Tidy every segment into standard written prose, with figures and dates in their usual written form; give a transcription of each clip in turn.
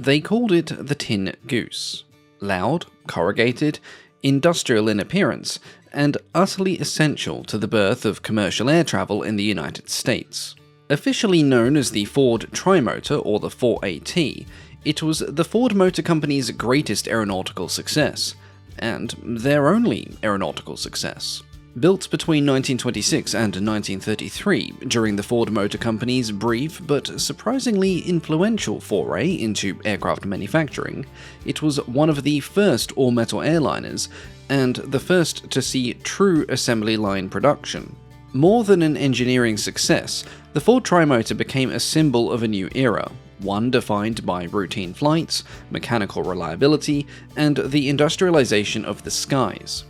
They called it the Tin Goose. Loud, corrugated, industrial in appearance, and utterly essential to the birth of commercial air travel in the United States. Officially known as the Ford Trimotor, or the 4AT, it was the Ford Motor Company's greatest aeronautical success, and their only aeronautical success. Built between 1926 and 1933 during the Ford Motor Company's brief but surprisingly influential foray into aircraft manufacturing, it was one of the first all-metal airliners and the first to see true assembly line production. More than an engineering success, the Ford Trimotor became a symbol of a new era, one defined by routine flights, mechanical reliability, and the industrialization of the skies.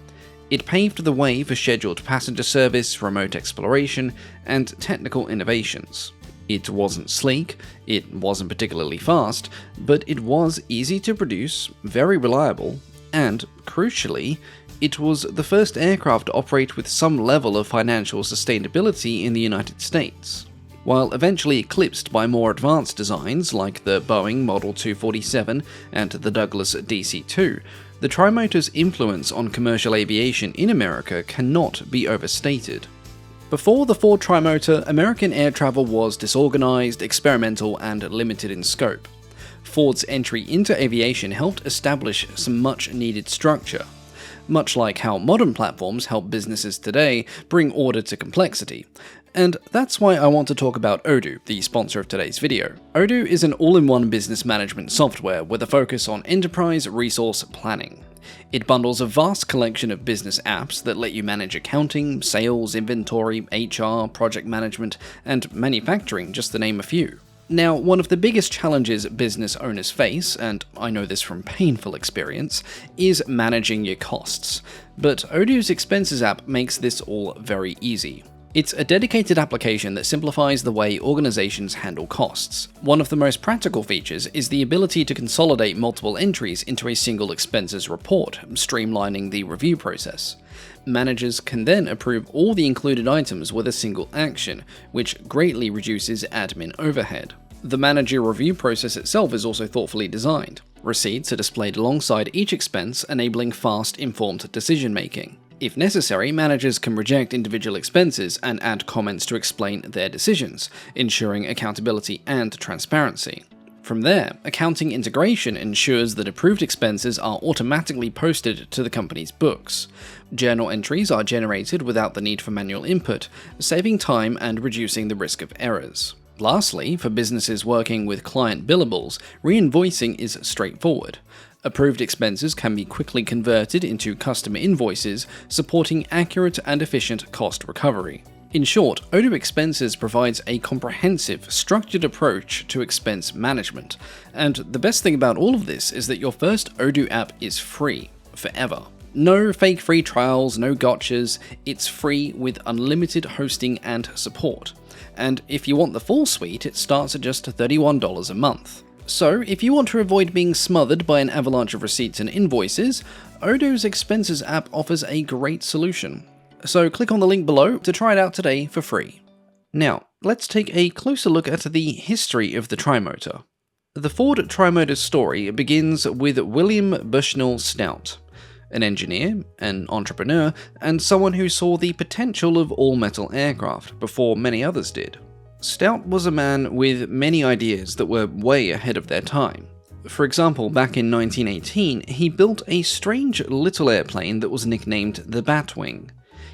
It paved the way for scheduled passenger service, remote exploration, and technical innovations. It wasn't sleek, it wasn't particularly fast, but it was easy to produce, very reliable, and, crucially, it was the first aircraft to operate with some level of financial sustainability in the United States. While eventually eclipsed by more advanced designs like the Boeing Model 247 and the Douglas DC-2, the Trimotor's influence on commercial aviation in America cannot be overstated. Before the Ford Trimotor, American air travel was disorganized, experimental, and limited in scope. Ford's entry into aviation helped establish some much-needed structure. Much like how modern platforms help businesses today bring order to complexity. And that's why I want to talk about Odoo, the sponsor of today's video. Odoo is an all-in-one business management software with a focus on enterprise resource planning. It bundles a vast collection of business apps that let you manage accounting, sales, inventory, HR, project management, and manufacturing, just to name a few. Now, one of the biggest challenges business owners face, and I know this from painful experience, is managing your costs. But Odoo's Expenses app makes this all very easy. It's a dedicated application that simplifies the way organizations handle costs. One of the most practical features is the ability to consolidate multiple entries into a single expenses report, streamlining the review process. Managers can then approve all the included items with a single action, which greatly reduces admin overhead. The manager review process itself is also thoughtfully designed. Receipts are displayed alongside each expense, enabling fast, informed decision-making. If necessary, managers can reject individual expenses and add comments to explain their decisions, ensuring accountability and transparency. From there, accounting integration ensures that approved expenses are automatically posted to the company's books. Journal entries are generated without the need for manual input, saving time and reducing the risk of errors. Lastly, for businesses working with client billables, re-invoicing is straightforward. Approved expenses can be quickly converted into customer invoices, supporting accurate and efficient cost recovery. In short, Odoo Expenses provides a comprehensive, structured approach to expense management, and the best thing about all of this is that your first Odoo app is free, forever. No fake free trials, no gotchas, it's free with unlimited hosting and support. And if you want the full suite, it starts at just $31 a month. So, if you want to avoid being smothered by an avalanche of receipts and invoices, Odoo's Expenses app offers a great solution. So click on the link below to try it out today for free. Now, let's take a closer look at the history of the Trimotor. The Ford Trimotor story begins with William Bushnell Stout, an engineer, an entrepreneur, and someone who saw the potential of all-metal aircraft before many others did. Stout was a man with many ideas that were way ahead of their time. For example, back in 1918, he built a strange little airplane that was nicknamed the Batwing.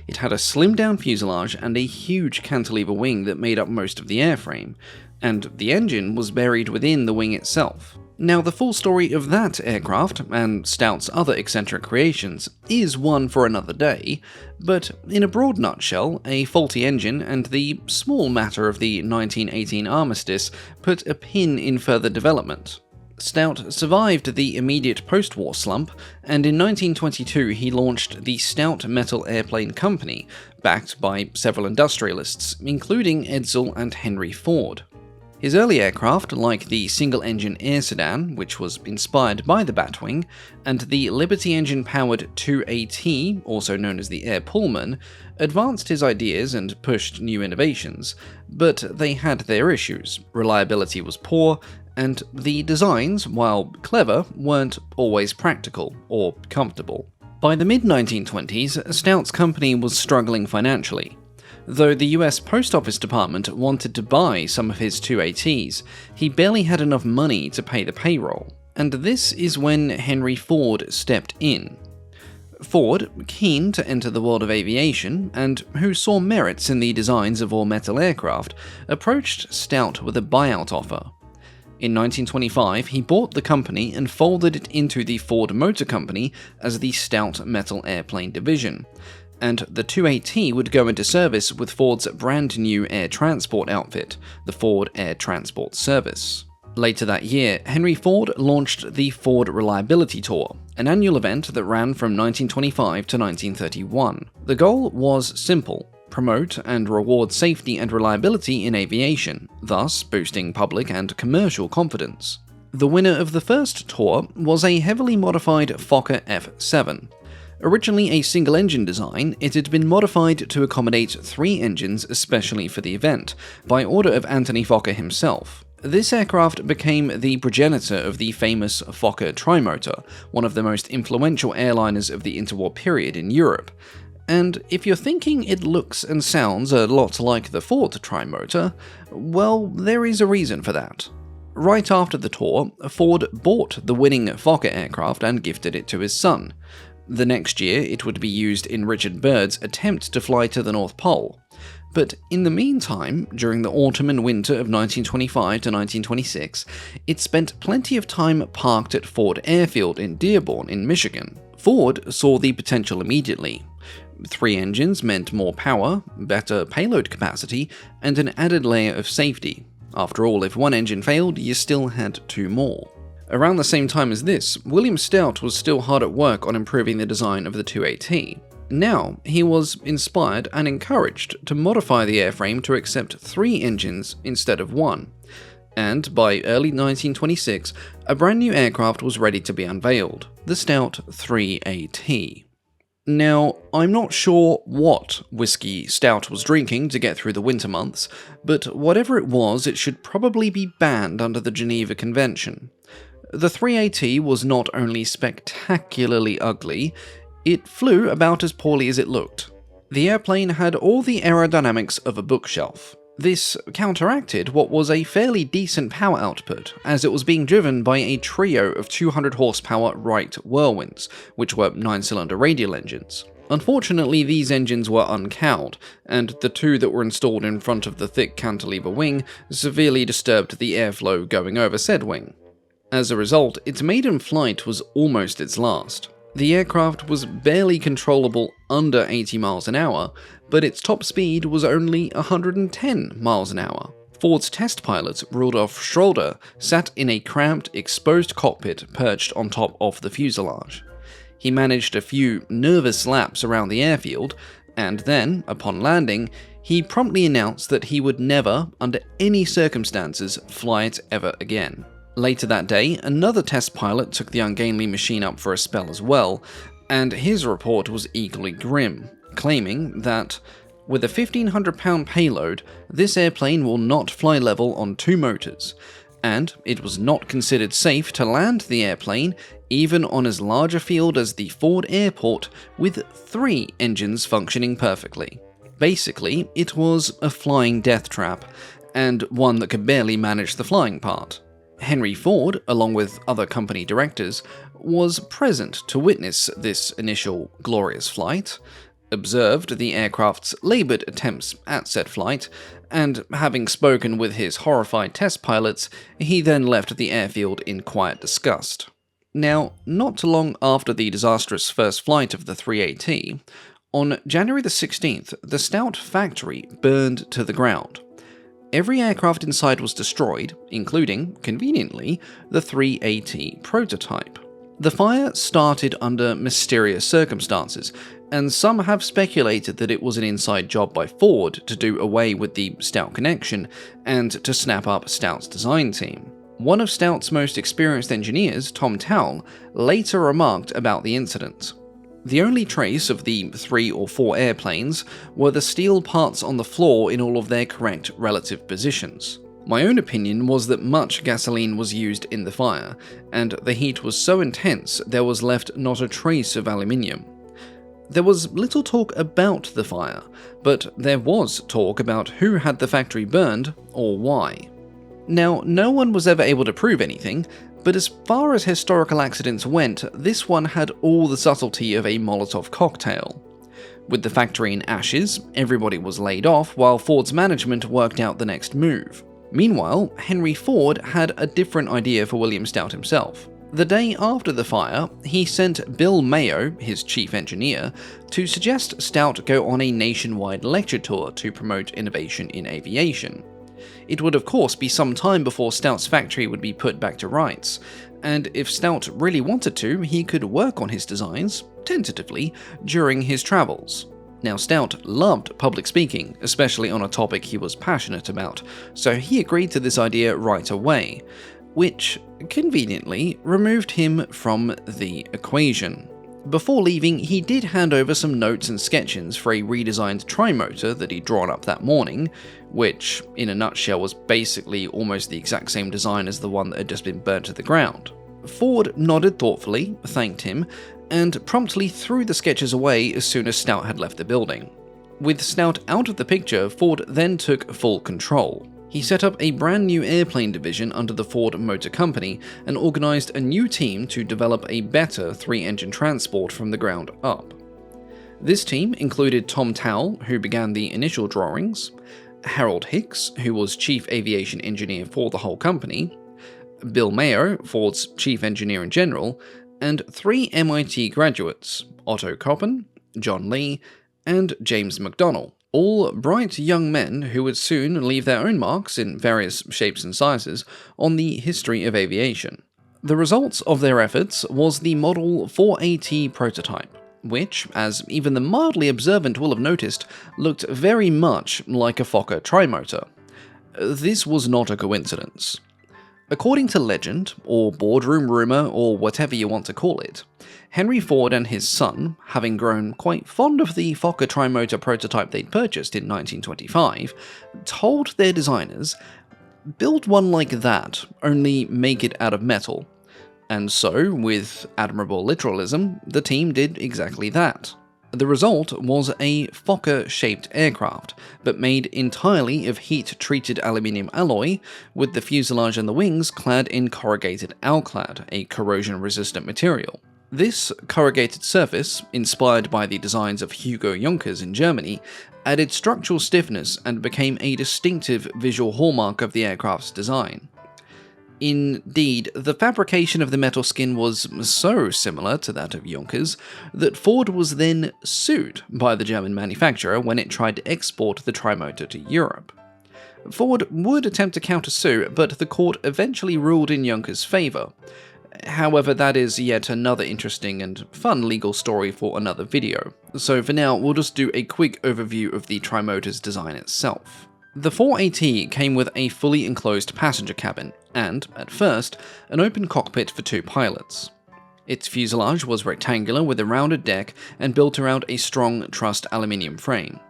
It had a slimmed-down fuselage and a huge cantilever wing that made up most of the airframe, and the engine was buried within the wing itself. Now, the full story of that aircraft, and Stout's other eccentric creations, is one for another day, but in a broad nutshell, a faulty engine and the small matter of the 1918 armistice put a pin in further development. Stout survived the immediate post-war slump, and in 1922 he launched the Stout Metal Airplane Company, backed by several industrialists, including Edsel and Henry Ford. His early aircraft, like the single-engine air sedan, which was inspired by the Batwing, and the Liberty engine-powered 2AT, also known as the Air Pullman, advanced his ideas and pushed new innovations, but they had their issues. Reliability was poor, And the designs, while clever, weren't always practical or comfortable. By the mid-1920s, Stout's company was struggling financially. Though the US Post Office Department wanted to buy some of his 2ATs, he barely had enough money to pay the payroll. And this is when Henry Ford stepped in. Ford, keen to enter the world of aviation, and who saw merits in the designs of all-metal aircraft, approached Stout with a buyout offer. In 1925, he bought the company and folded it into the Ford Motor Company as the Stout Metal Airplane Division, and the 2AT would go into service with Ford's brand new air transport outfit, the Ford Air Transport Service. Later that year, Henry Ford launched the Ford Reliability Tour, an annual event that ran from 1925 to 1931. The goal was simple: promote and reward safety and reliability in aviation, thus boosting public and commercial confidence. The winner of the first tour was a heavily modified Fokker F7. Originally a single-engine design, it had been modified to accommodate 3 engines especially for the event, by order of Anthony Fokker himself. This aircraft became the progenitor of the famous Fokker Trimotor, one of the most influential airliners of the interwar period in Europe. And if you're thinking it looks and sounds a lot like the Ford Trimotor, well, there is a reason for that. Right after the tour, Ford bought the winning Fokker aircraft and gifted it to his son. The next year, it would be used in Richard Byrd's attempt to fly to the North Pole. But in the meantime, during the autumn and winter of 1925 to 1926, it spent plenty of time parked at Ford Airfield in Dearborn in Michigan. Ford saw the potential immediately. 3 engines meant more power, better payload capacity, and an added layer of safety. After all, if one engine failed, you still had 2 more. Around the same time as this, William Stout was still hard at work on improving the design of the 2AT. Now, he was inspired and encouraged to modify the airframe to accept 3 engines instead of 1. And by early 1926, a brand new aircraft was ready to be unveiled, the Stout 3AT. Now, I'm not sure what whiskey Stout was drinking to get through the winter months, but whatever it was, it should probably be banned under the Geneva Convention. The 3AT was not only spectacularly ugly, it flew about as poorly as it looked. The airplane had all the aerodynamics of a bookshelf. This counteracted what was a fairly decent power output, as it was being driven by a trio of 200 horsepower Wright Whirlwinds, which were 9-cylinder radial engines. Unfortunately, these engines were uncowled, and the 2 that were installed in front of the thick cantilever wing severely disturbed the airflow going over said wing. As a result, its maiden flight was almost its last. The aircraft was barely controllable under 80 miles an hour, but its top speed was only 110 miles an hour. Ford's test pilot, Rudolf Schroeder, sat in a cramped, exposed cockpit perched on top of the fuselage. He managed a few nervous laps around the airfield, and then, upon landing, he promptly announced that he would never, under any circumstances, fly it ever again. Later that day, another test pilot took the ungainly machine up for a spell as well, and his report was equally grim, claiming that, with a 1,500-pound payload, this airplane will not fly level on 2 motors, and it was not considered safe to land the airplane even on as large a field as the Ford Airport with 3 engines functioning perfectly. Basically, it was a flying death trap, and one that could barely manage the flying part. Henry Ford, along with other company directors, was present to witness this initial glorious flight, observed the aircraft's laboured attempts at said flight, and having spoken with his horrified test pilots, he then left the airfield in quiet disgust. Now, not long after the disastrous first flight of the 3AT, on January the 16th, the Stout factory burned to the ground. Every aircraft inside was destroyed, including, conveniently, the 3AT prototype. The fire started under mysterious circumstances, and some have speculated that it was an inside job by Ford to do away with the Stout connection and to snap up Stout's design team. One of Stout's most experienced engineers, Tom Towle, later remarked about the incident. The only trace of the 3 or 4 airplanes were the steel parts on the floor in all of their correct relative positions. My own opinion was that much gasoline was used in the fire, and the heat was so intense there was left not a trace of aluminium. There was little talk about the fire, but there was talk about who had the factory burned or why. Now, no one was ever able to prove anything, but as far as historical accidents went, this one had all the subtlety of a Molotov cocktail. With the factory in ashes, everybody was laid off while Ford's management worked out the next move. Meanwhile, Henry Ford had a different idea for William Stout himself. The day after the fire, he sent Bill Mayo, his chief engineer, to suggest Stout go on a nationwide lecture tour to promote innovation in aviation. It would of course be some time before Stout's factory would be put back to rights, and if Stout really wanted to, he could work on his designs, tentatively, during his travels. Now, Stout loved public speaking, especially on a topic he was passionate about, so he agreed to this idea right away, which, conveniently, removed him from the equation. Before leaving, he did hand over some notes and sketches for a redesigned Trimotor that he'd drawn up that morning, which, in a nutshell, was basically almost the exact same design as the one that had just been burnt to the ground. Ford nodded thoughtfully, thanked him, and promptly threw the sketches away as soon as Stout had left the building. With Stout out of the picture, Ford then took full control. He set up a brand new airplane division under the Ford Motor Company and organized a new team to develop a better three-engine transport from the ground up. This team included Tom Towle, who began the initial drawings, Harold Hicks, who was chief aviation engineer for the whole company, Bill Mayo, Ford's chief engineer in general, and 3 MIT graduates, Otto Koppen, John Lee, and James McDonnell, all bright young men who would soon leave their own marks in various shapes and sizes on the history of aviation. The results of their efforts was the Model 4AT prototype, which, as even the mildly observant will have noticed, looked very much like a Fokker Trimotor. This was not a coincidence. According to legend, or boardroom rumor, or whatever you want to call it, Henry Ford and his son, having grown quite fond of the Fokker Trimotor prototype they'd purchased in 1925, told their designers, "Build one like that, only make it out of metal." And so, with admirable literalism, the team did exactly that. The result was a Fokker-shaped aircraft, but made entirely of heat-treated aluminium alloy, with the fuselage and the wings clad in corrugated alclad, a corrosion-resistant material. This corrugated surface, inspired by the designs of Hugo Junkers in Germany, added structural stiffness and became a distinctive visual hallmark of the aircraft's design. Indeed, the fabrication of the metal skin was so similar to that of Junkers that Ford was then sued by the German manufacturer when it tried to export the Trimotor to Europe. Ford would attempt to countersue, but the court eventually ruled in Junkers' favour. However, that is yet another interesting and fun legal story for another video, so for now we'll just do a quick overview of the Trimotor's design itself. The 4AT came with a fully enclosed passenger cabin, and, at first, an open cockpit for 2 pilots. Its fuselage was rectangular with a rounded deck and built around a strong trussed aluminium frame.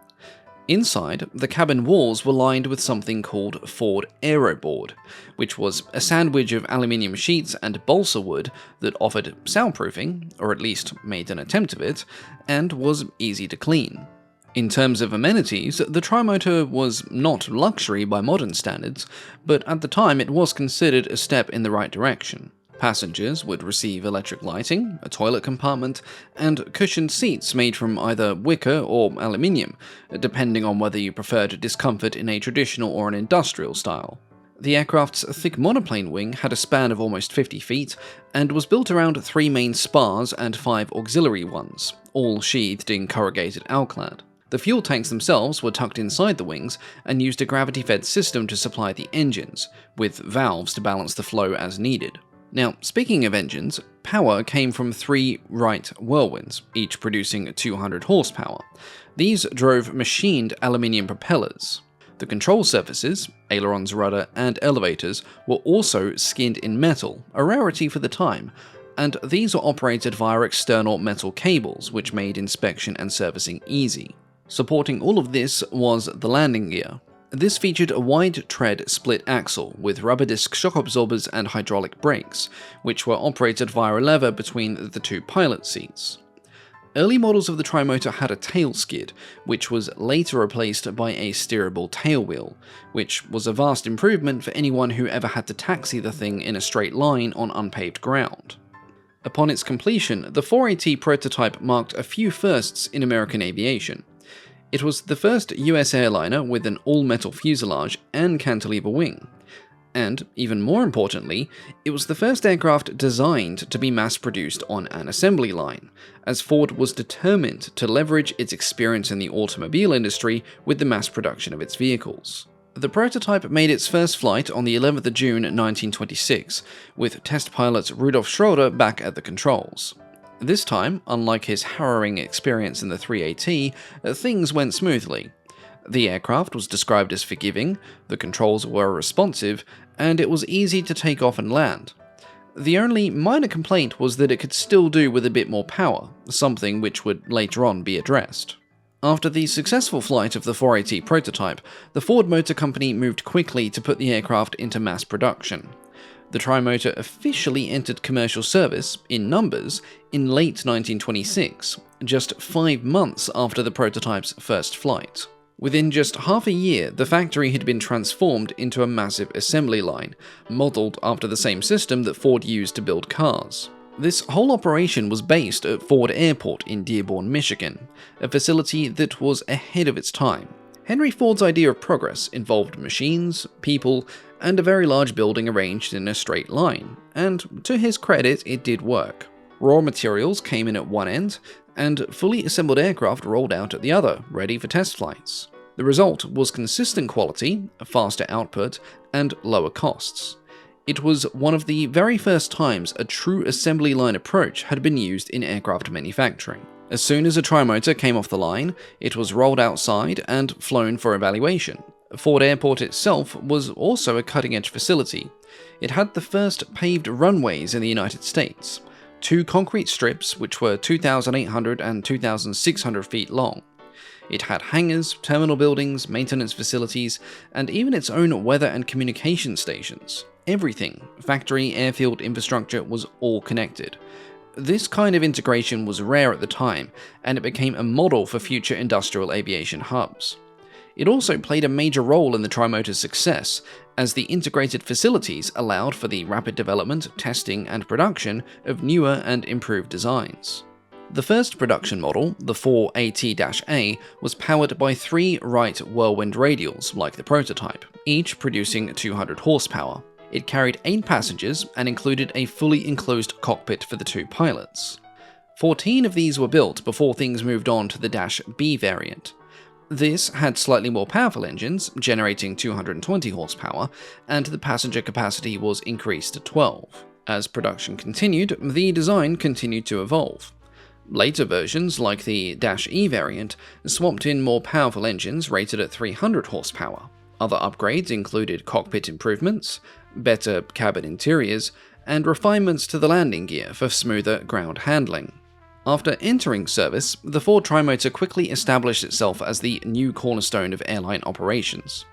Inside, the cabin walls were lined with something called Ford Aeroboard, which was a sandwich of aluminium sheets and balsa wood that offered soundproofing, or at least made an attempt of it, and was easy to clean. In terms of amenities, the Trimotor was not luxury by modern standards, but at the time it was considered a step in the right direction. Passengers would receive electric lighting, a toilet compartment, and cushioned seats made from either wicker or aluminium, depending on whether you preferred discomfort in a traditional or an industrial style. The aircraft's thick monoplane wing had a span of almost 50 feet, and was built around 3 main spars and 5 auxiliary ones, all sheathed in corrugated alclad. The fuel tanks themselves were tucked inside the wings and used a gravity-fed system to supply the engines, with valves to balance the flow as needed. Now, speaking of engines, power came from 3 Wright whirlwinds, each producing 200 horsepower. These drove machined aluminium propellers. The control surfaces, ailerons, rudder, and elevators were also skinned in metal, a rarity for the time, and these were operated via external metal cables, which made inspection and servicing easy. Supporting all of this was the landing gear. This featured a wide tread split axle with rubber disc shock absorbers and hydraulic brakes, which were operated via a lever between the two pilot seats. Early models of the Trimotor had a tail skid, which was later replaced by a steerable tailwheel, which was a vast improvement for anyone who ever had to taxi the thing in a straight line on unpaved ground. Upon its completion, the 4AT prototype marked a few firsts in American aviation. It was the first US airliner with an all-metal fuselage and cantilever wing. And, even more importantly, it was the first aircraft designed to be mass-produced on an assembly line, as Ford was determined to leverage its experience in the automobile industry with the mass production of its vehicles. The prototype made its first flight on the 11th of June 1926, with test pilot Rudolf Schroeder back at the controls. This time, unlike his harrowing experience in the 3AT, things went smoothly. The aircraft was described as forgiving, the controls were responsive, and it was easy to take off and land. The only minor complaint was that it could still do with a bit more power, something which would later on be addressed. After the successful flight of the 4AT prototype, the Ford Motor Company moved quickly to put the aircraft into mass production. The Trimotor officially entered commercial service, in numbers, in late 1926, just 5 months after the prototype's first flight. Within just half a year, the factory had been transformed into a massive assembly line, modelled after the same system that Ford used to build cars. This whole operation was based at Ford Airport in Dearborn, Michigan, a facility that was ahead of its time. Henry Ford's idea of progress involved machines, people, and a very large building arranged in a straight line, and to his credit, it did work. Raw materials came in at one end, and fully assembled aircraft rolled out at the other, ready for test flights. The result was consistent quality, faster output, and lower costs. It was one of the very first times a true assembly line approach had been used in aircraft manufacturing. As soon as a Trimotor came off the line, it was rolled outside and flown for evaluation. Ford Airport itself was also a cutting-edge facility. It had the first paved runways in the United States, 2 concrete strips which were 2,800 and 2,600 feet long. It had hangars, terminal buildings, maintenance facilities, and even its own weather and communication stations. Everything, factory, airfield, infrastructure, was all connected. This kind of integration was rare at the time, and it became a model for future industrial aviation hubs. It also played a major role in the Trimotor's success, as the integrated facilities allowed for the rapid development, testing, and production of newer and improved designs. The first production model, the 4AT-A, was powered by 3 Wright Whirlwind radials, like the prototype, each producing 200 horsepower. It carried 8 passengers and included a fully enclosed cockpit for the 2 pilots. 14 of these were built before things moved on to the -B variant. This had slightly more powerful engines, generating 220 horsepower, and the passenger capacity was increased to 12. As production continued, the design continued to evolve. Later versions, like the -E variant, swapped in more powerful engines rated at 300 horsepower. Other upgrades included cockpit improvements, better cabin interiors, and refinements to the landing gear for smoother ground handling. After entering service, the Ford Trimotor quickly established itself as the new cornerstone of airline operations.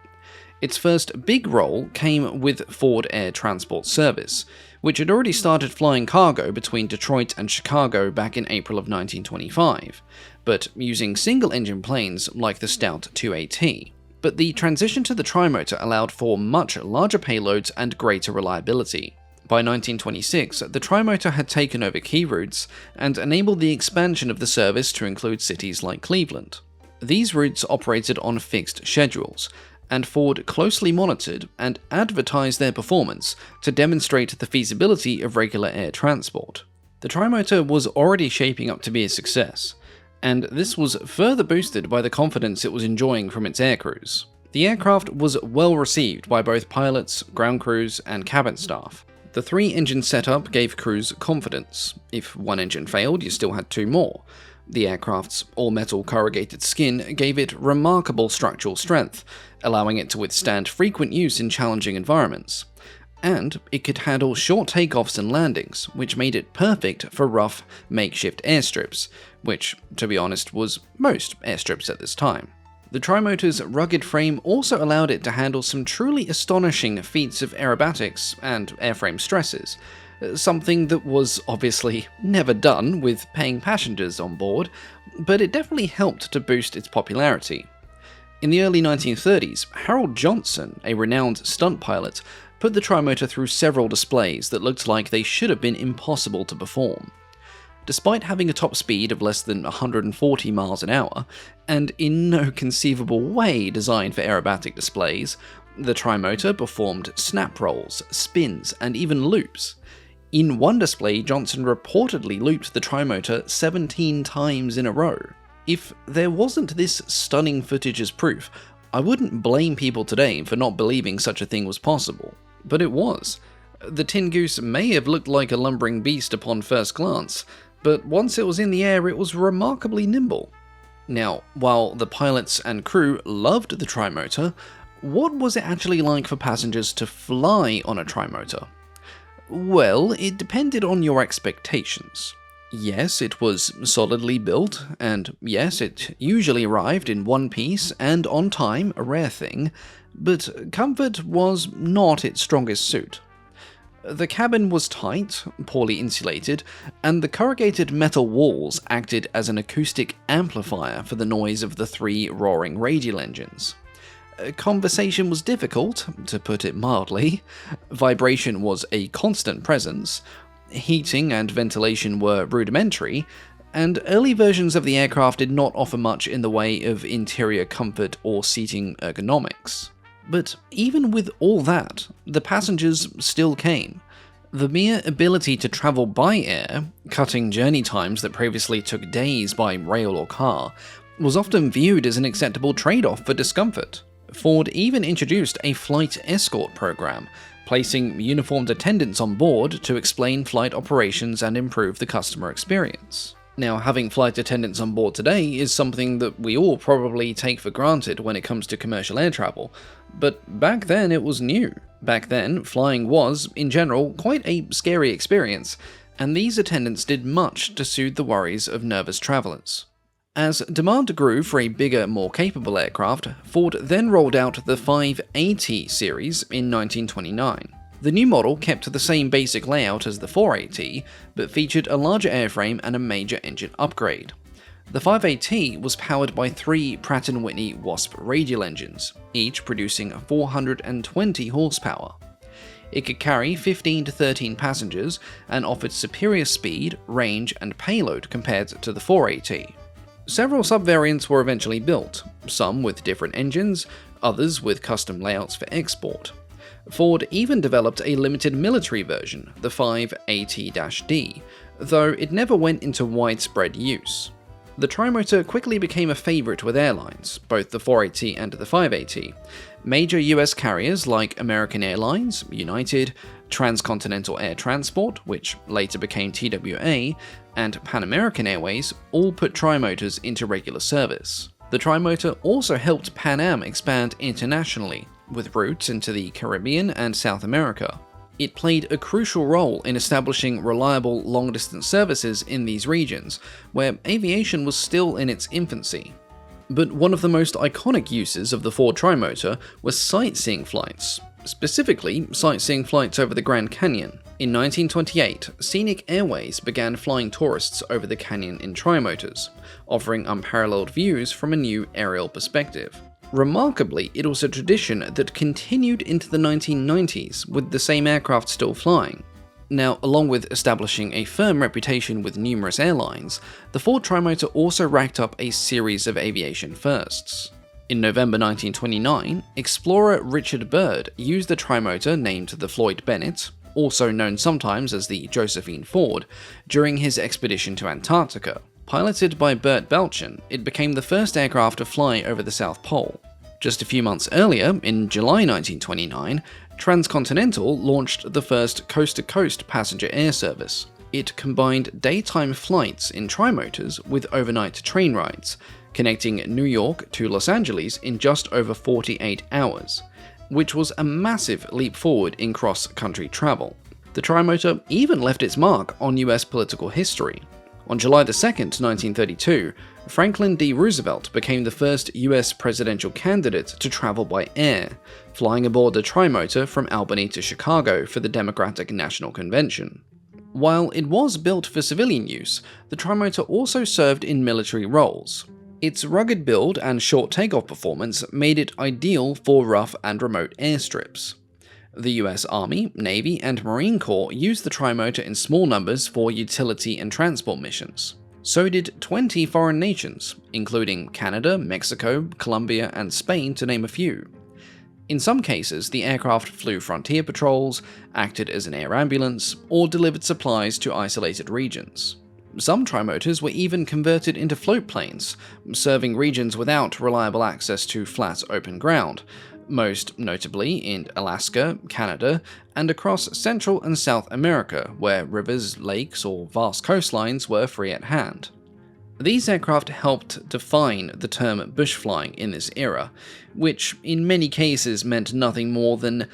Its first big role came with Ford Air Transport Service, which had already started flying cargo between Detroit and Chicago back in April of 1925, but using single-engine planes like the stout 2AT. But the transition to the Trimotor allowed for much larger payloads and greater reliability. By 1926, the Trimotor had taken over key routes and enabled the expansion of the service to include cities like Cleveland. These routes operated on fixed schedules, and Ford closely monitored and advertised their performance to demonstrate the feasibility of regular air transport. The Trimotor was already shaping up to be a success, and this was further boosted by the confidence it was enjoying from its aircrews. The aircraft was well received by both pilots, ground crews, and cabin staff. The 3-engine setup gave crews confidence. If one engine failed, you still had 2 more. The aircraft's all-metal corrugated skin gave it remarkable structural strength, allowing it to withstand frequent use in challenging environments. And it could handle short takeoffs and landings, which made it perfect for rough, makeshift airstrips, which, to be honest, was most airstrips at this time. The Trimotor's rugged frame also allowed it to handle some truly astonishing feats of aerobatics and airframe stresses, something that was obviously never done with paying passengers on board, but it definitely helped to boost its popularity. In the early 1930s, Harold Johnson, a renowned stunt pilot, put the Trimotor through several displays that looked like they should have been impossible to perform. Despite having a top speed of less than 140 miles an hour, and in no conceivable way designed for aerobatic displays, the Trimotor performed snap rolls, spins, and even loops. In one display, Johnson reportedly looped the Trimotor 17 times in a row. If there wasn't this stunning footage as proof, I wouldn't blame people today for not believing such a thing was possible. But it was. The Tin Goose may have looked like a lumbering beast upon first glance, but once it was in the air, it was remarkably nimble. Now, while the pilots and crew loved the Trimotor, what was it actually like for passengers to fly on a Trimotor? Well, it depended on your expectations. Yes, it was solidly built, and yes, it usually arrived in one piece and on time, a rare thing, but comfort was not its strongest suit. The cabin was tight, poorly insulated, and the corrugated metal walls acted as an acoustic amplifier for the noise of the 3 roaring radial engines. Conversation was difficult, to put it mildly. Vibration was a constant presence. Heating and ventilation were rudimentary, and early versions of the aircraft did not offer much in the way of interior comfort or seating ergonomics. But even with all that, the passengers still came. The mere ability to travel by air, cutting journey times that previously took days by rail or car, was often viewed as an acceptable trade-off for discomfort. Ford even introduced a flight escort program, placing uniformed attendants on board to explain flight operations and improve the customer experience. Now, having flight attendants on board today is something that we all probably take for granted when it comes to commercial air travel, but back then it was new. Back then, flying was, in general, quite a scary experience, and these attendants did much to soothe the worries of nervous travelers. As demand grew for a bigger, more capable aircraft, Ford then rolled out the 580 series in 1929. The new model kept the same basic layout as the 480, but featured a larger airframe and a major engine upgrade. The 580 was powered by 3 Pratt & Whitney Wasp radial engines, each producing 420 horsepower. It could carry 15 to 13 passengers and offered superior speed, range, and payload compared to the 480. Several subvariants were eventually built, some with different engines, others with custom layouts for export. Ford even developed a limited military version, the 580-D, though it never went into widespread use. The Trimotor quickly became a favorite with airlines, both the 480 and the 580. Major US carriers like American Airlines, United, Transcontinental Air Transport, which later became TWA, and Pan American Airways all put Trimotors into regular service. The Trimotor also helped Pan Am expand internationally, with routes into the Caribbean and South America. It played a crucial role in establishing reliable long-distance services in these regions, where aviation was still in its infancy. But one of the most iconic uses of the Ford Trimotor was sightseeing flights, specifically sightseeing flights over the Grand Canyon. In 1928, Scenic Airways began flying tourists over the canyon in Trimotors, offering unparalleled views from a new aerial perspective. Remarkably, it was a tradition that continued into the 1990s, with the same aircraft still flying. Now, along with establishing a firm reputation with numerous airlines, the Ford Trimotor also racked up a series of aviation firsts. In November 1929, explorer Richard Byrd used the Trimotor named the Floyd Bennett, also known sometimes as the Josephine Ford, during his expedition to Antarctica. Piloted by Bert Belchen, it became the first aircraft to fly over the South Pole. Just a few months earlier, in July 1929, Transcontinental launched the first coast-to-coast passenger air service. It combined daytime flights in Trimotors with overnight train rides, connecting New York to Los Angeles in just over 48 hours, which was a massive leap forward in cross-country travel. The Trimotor even left its mark on US political history. On July 2nd, 1932, Franklin D. Roosevelt became the first US presidential candidate to travel by air, flying aboard the Trimotor from Albany to Chicago for the Democratic National Convention. While it was built for civilian use, the Trimotor also served in military roles. Its rugged build and short takeoff performance made it ideal for rough and remote airstrips. The US Army, Navy, and Marine Corps used the Trimotor in small numbers for utility and transport missions. So did 20 foreign nations, including Canada, Mexico, Colombia, and Spain, to name a few. In some cases, the aircraft flew frontier patrols, acted as an air ambulance, or delivered supplies to isolated regions. Some Trimotors were even converted into float planes, serving regions without reliable access to flat open ground, most notably in Alaska, Canada, and across Central and South America, where rivers, lakes, or vast coastlines were free at hand. These aircraft helped define the term bush flying in this era, which in many cases meant nothing more than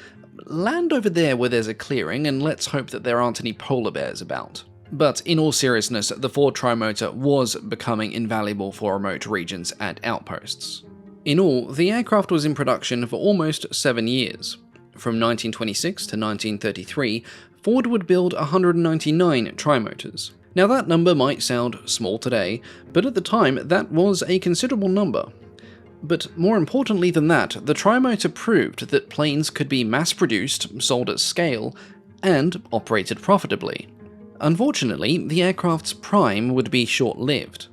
land over there where there's a clearing and let's hope that there aren't any polar bears about. But in all seriousness, the Ford Trimotor was becoming invaluable for remote regions and outposts. In all, the aircraft was in production for almost 7 years. From 1926 to 1933, Ford would build 199 Trimotors. Now that number might sound small today, but at the time that was a considerable number. But more importantly than that, the Trimotor proved that planes could be mass-produced, sold at scale, and operated profitably. Unfortunately, the aircraft's prime would be short-lived.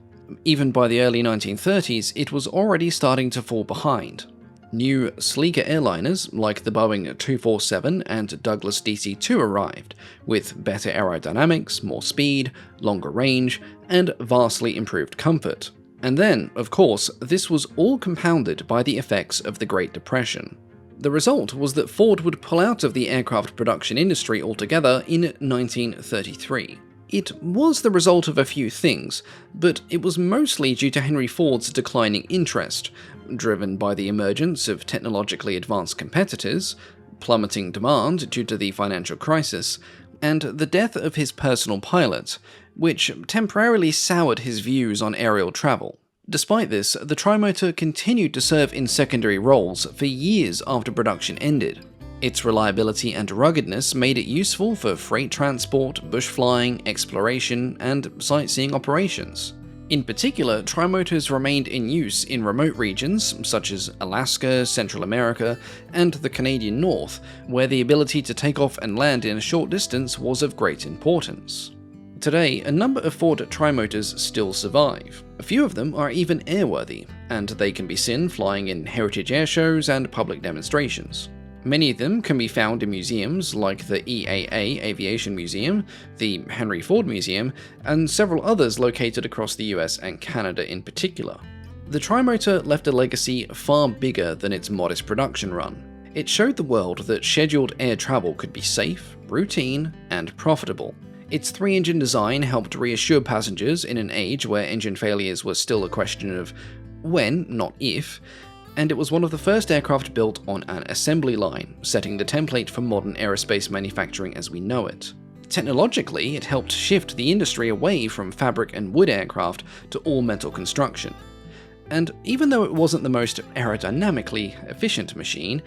Even by the early 1930s, it was already starting to fall behind. New, sleeker airliners like the Boeing 247 and Douglas DC-2 arrived, with better aerodynamics, more speed, longer range, and vastly improved comfort. And then, of course, this was all compounded by the effects of the Great Depression. The result was that Ford would pull out of the aircraft production industry altogether in 1933. It was the result of a few things, but it was mostly due to Henry Ford's declining interest, driven by the emergence of technologically advanced competitors, plummeting demand due to the financial crisis, and the death of his personal pilot, which temporarily soured his views on aerial travel. Despite this, the Trimotor continued to serve in secondary roles for years after production ended. Its reliability and ruggedness made it useful for freight transport, bush flying, exploration, and sightseeing operations. In particular, Trimotors remained in use in remote regions such as Alaska, Central America, and the Canadian North, where the ability to take off and land in a short distance was of great importance. Today, a number of Ford Trimotors still survive. A few of them are even airworthy, and they can be seen flying in heritage air shows and public demonstrations. Many of them can be found in museums like the EAA Aviation Museum, the Henry Ford Museum, and several others located across the US and Canada in particular. The Trimotor left a legacy far bigger than its modest production run. It showed the world that scheduled air travel could be safe, routine, and profitable. Its 3-engine design helped reassure passengers in an age where engine failures were still a question of when, not if, and it was one of the first aircraft built on an assembly line, setting the template for modern aerospace manufacturing as we know it. Technologically, it helped shift the industry away from fabric and wood aircraft to all-metal construction. And even though it wasn't the most aerodynamically efficient machine,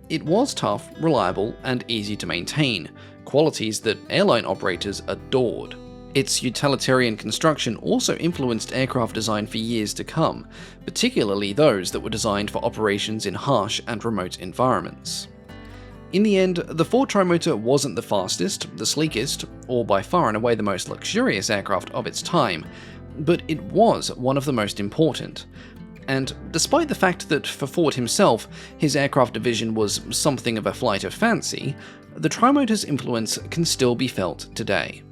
it was tough, reliable, and easy to maintain, qualities that airline operators adored. Its utilitarian construction also influenced aircraft design for years to come, particularly those that were designed for operations in harsh and remote environments. In the end, the Ford Trimotor wasn't the fastest, the sleekest, or by far and away the most luxurious aircraft of its time, but it was one of the most important. And despite the fact that for Ford himself, his aircraft division was something of a flight of fancy, the Trimotor's influence can still be felt today.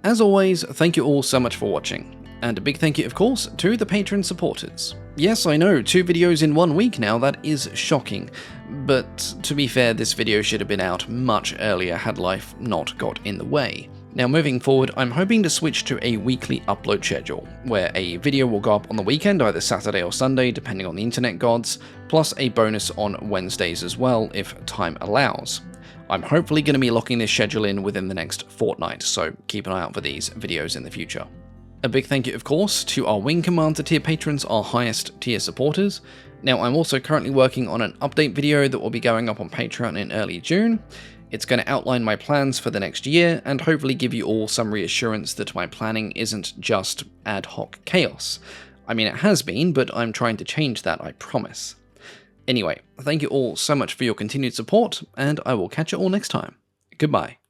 As always, thank you all so much for watching, and a big thank you of course to the Patreon supporters. Yes, I know, 2 videos in 1 week now, that is shocking, but to be fair, this video should have been out much earlier had life not got in the way. Now moving forward, I'm hoping to switch to a weekly upload schedule, where a video will go up on the weekend, either Saturday or Sunday, depending on the internet gods, plus a bonus on Wednesdays as well, if time allows. I'm hopefully going to be locking this schedule in within the next fortnight, so keep an eye out for these videos in the future. A big thank you, of course, to our Wing Commander tier patrons, our highest tier supporters. Now, I'm also currently working on an update video that will be going up on Patreon in early June. It's going to outline my plans for the next year and hopefully give you all some reassurance that my planning isn't just ad hoc chaos. I mean, it has been, but I'm trying to change that, I promise. Anyway, thank you all so much for your continued support, and I will catch you all next time. Goodbye.